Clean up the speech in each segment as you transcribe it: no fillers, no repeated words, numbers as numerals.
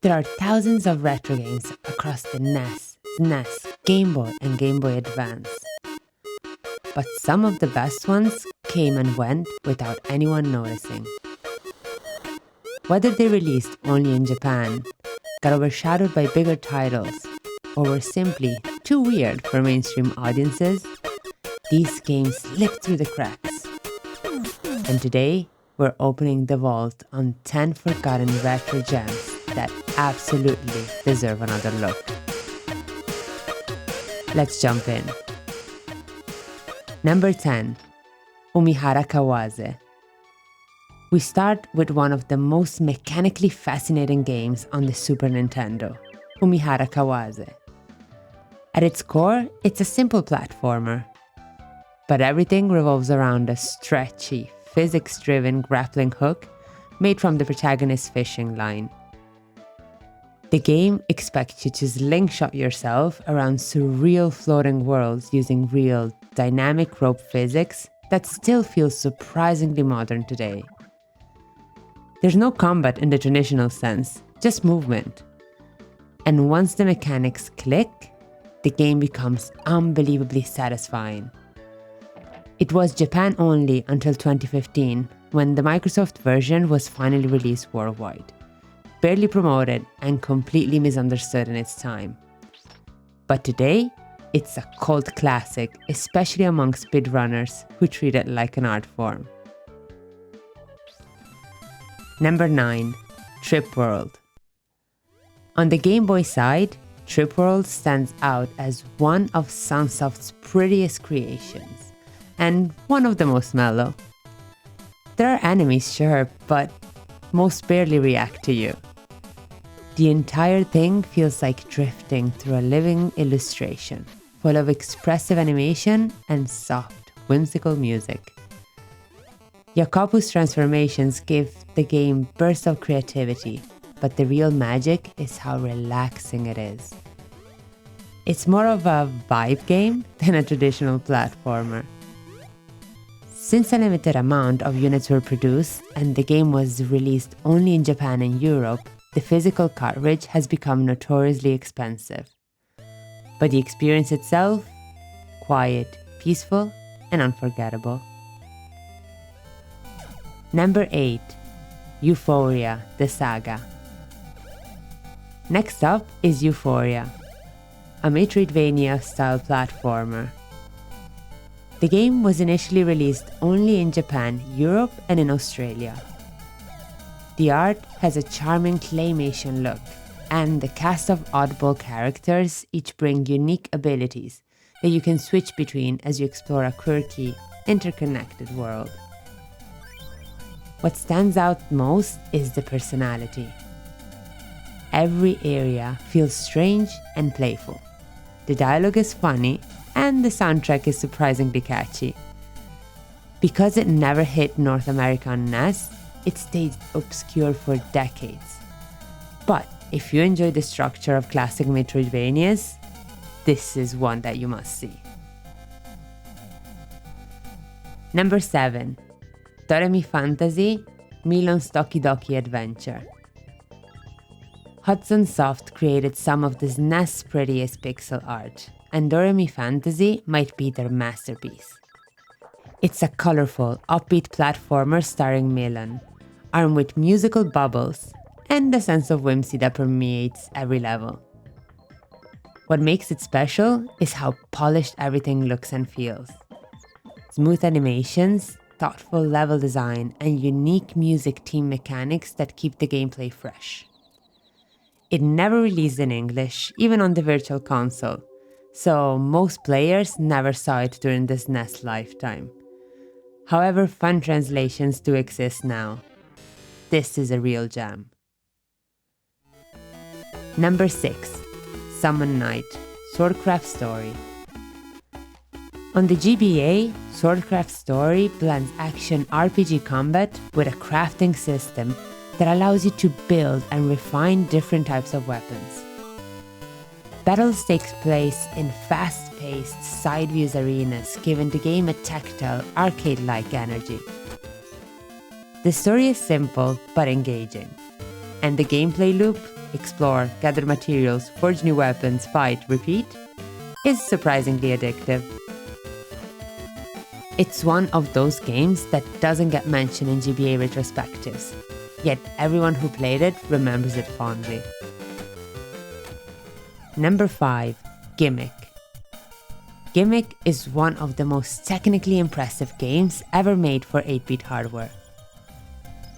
There are thousands of retro games across the NES, SNES, Game Boy, and Game Boy Advance. But some of the best ones came and went without anyone noticing. Whether they released only in Japan, got overshadowed by bigger titles, or were simply too weird for mainstream audiences, these games slipped through the cracks. And today, we're opening the vault on 10 forgotten retro gems that absolutely deserve another look. Let's jump in. Number 10. Umihara Kawase. We start with one of the most mechanically fascinating games on the Super Nintendo, Umihara Kawase. At its core, it's a simple platformer, but everything revolves around a stretchy, physics-driven grappling hook made from the protagonist's fishing line. The game expects you to slingshot yourself around surreal floating worlds using real, dynamic rope physics that still feels surprisingly modern today. There's no combat in the traditional sense, just movement. And once the mechanics click, the game becomes unbelievably satisfying. It was Japan only until 2015, when the Microsoft version was finally released worldwide. Barely promoted and completely misunderstood in its time. But today, it's a cult classic, especially among speedrunners who treat it like an art form. Number 9. Trip World. On the Game Boy side, Trip World stands out as one of Sunsoft's prettiest creations, and one of the most mellow. There are enemies, sure, but most barely react to you. The entire thing feels like drifting through a living illustration, full of expressive animation and soft, whimsical music. Yakopu's transformations give the game bursts of creativity, but the real magic is how relaxing it is. It's more of a vibe game than a traditional platformer. Since a limited amount of units were produced and the game was released only in Japan and Europe, the physical cartridge has become notoriously expensive. But the experience itself, quiet, peaceful, and unforgettable. Number 8. Euphoria the Saga. Next up is Euphoria, a Metroidvania-style platformer. The game was initially released only in Japan, Europe, and in Australia. The art has a charming claymation look, and the cast of oddball characters each bring unique abilities that you can switch between as you explore a quirky, interconnected world. What stands out most is the personality. Every area feels strange and playful. The dialogue is funny, and the soundtrack is surprisingly catchy. Because it never hit North America on NES, it stayed obscure for decades. But if you enjoy the structure of classic Metroidvanias, this is one that you must see. Number 7. DoReMi Fantasy, Milon's DokiDoki Adventure. Hudson Soft created some of the SNES prettiest pixel art, and DoReMi Fantasy might be their masterpiece. It's a colorful, upbeat platformer starring Milon, armed with musical bubbles and a sense of whimsy that permeates every level. What makes it special is how polished everything looks and feels. Smooth animations, thoughtful level design, and unique music theme mechanics that keep the gameplay fresh. It never released in English, even on the Virtual Console, so most players never saw it during the SNES lifetime. However, fun translations do exist now. This is a real gem. Number 6. Summon Night, Swordcraft Story. On the GBA, Swordcraft Story blends action RPG combat with a crafting system that allows you to build and refine different types of weapons. Battles take place in fast-paced side-views arenas, giving the game a tactile, arcade-like energy. The story is simple but engaging, and the gameplay loop explore, gather materials, forge new weapons, fight, repeat, is surprisingly addictive. It's one of those games that doesn't get mentioned in GBA retrospectives, yet everyone who played it remembers it fondly. Number 5. Gimmick. Gimmick is one of the most technically impressive games ever made for 8-bit hardware.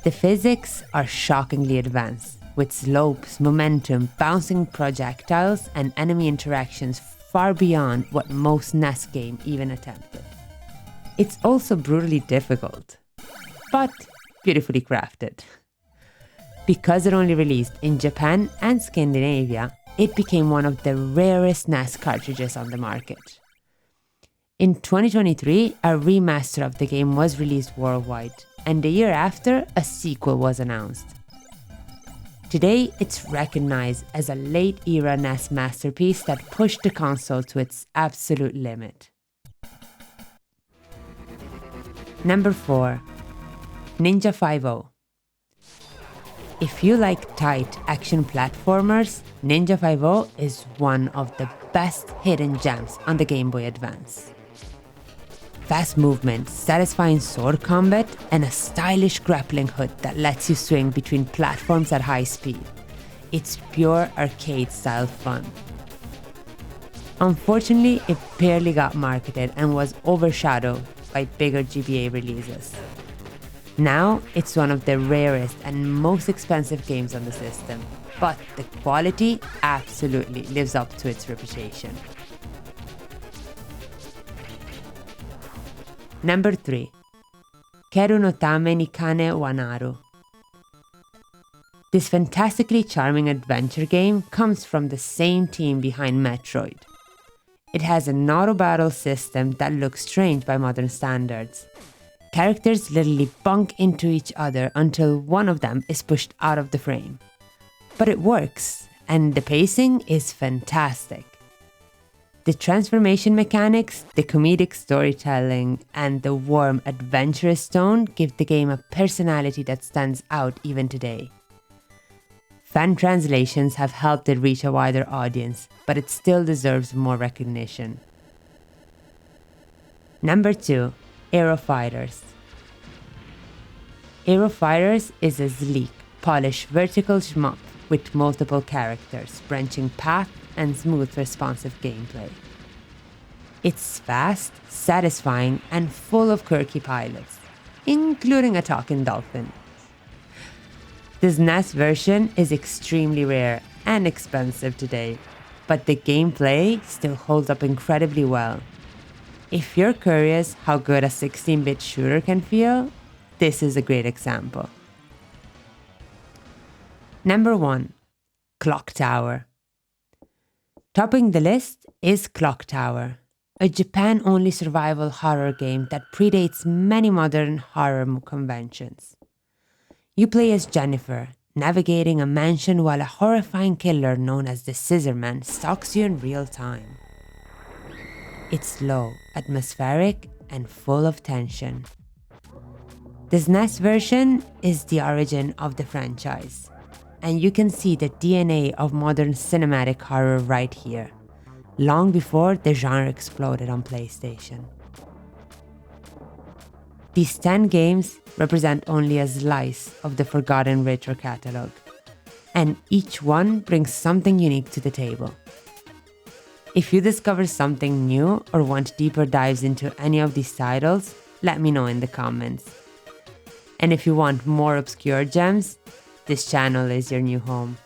The physics are shockingly advanced, with slopes, momentum, bouncing projectiles, and enemy interactions far beyond what most NES game even attempted. It's also brutally difficult, but beautifully crafted. Because it only released in Japan and Scandinavia, it became one of the rarest NES cartridges on the market. In 2023, a remaster of the game was released worldwide, and the year after, a sequel was announced. Today, it's recognized as a late-era NES masterpiece that pushed the console to its absolute limit. Number 4. Ninja 5-0. If you like tight action platformers, Ninja 5-0 is one of the best hidden gems on the Game Boy Advance. Fast movement, satisfying sword combat, and a stylish grappling hook that lets you swing between platforms at high speed. It's pure arcade-style fun. Unfortunately, it barely got marketed and was overshadowed by bigger GBA releases. Now, it's one of the rarest and most expensive games on the system, but the quality absolutely lives up to its reputation. Number 3. Keru no Tame ni Kane Wanaru. This fantastically charming adventure game comes from the same team behind Metroid. It has an auto battle system that looks strange by modern standards. Characters literally bump into each other until one of them is pushed out of the frame. But it works, and the pacing is fantastic. The transformation mechanics, the comedic storytelling, and the warm, adventurous tone give the game a personality that stands out even today. Fan translations have helped it reach a wider audience, but it still deserves more recognition. Number 2. Aero Fighters. Aero Fighters is a sleek, polished vertical shmup with multiple characters, branching path, and smooth, responsive gameplay. It's fast, satisfying, and full of quirky pilots, including a talking dolphin. This NES version is extremely rare and expensive today, but the gameplay still holds up incredibly well. If you're curious how good a 16-bit shooter can feel, this is a great example. Number 1. Clock Tower. Topping the list is Clock Tower, a Japan-only survival horror game that predates many modern horror conventions. You play as Jennifer, navigating a mansion while a horrifying killer known as the Scissorman stalks you in real time. It's slow, atmospheric, and full of tension. This NES version is the origin of the franchise, and you can see the DNA of modern cinematic horror right here, long before the genre exploded on PlayStation. These 10 games represent only a slice of the forgotten retro catalog, and each one brings something unique to the table. If you discover something new or want deeper dives into any of these titles, let me know in the comments. And if you want more obscure gems, this channel is your new home.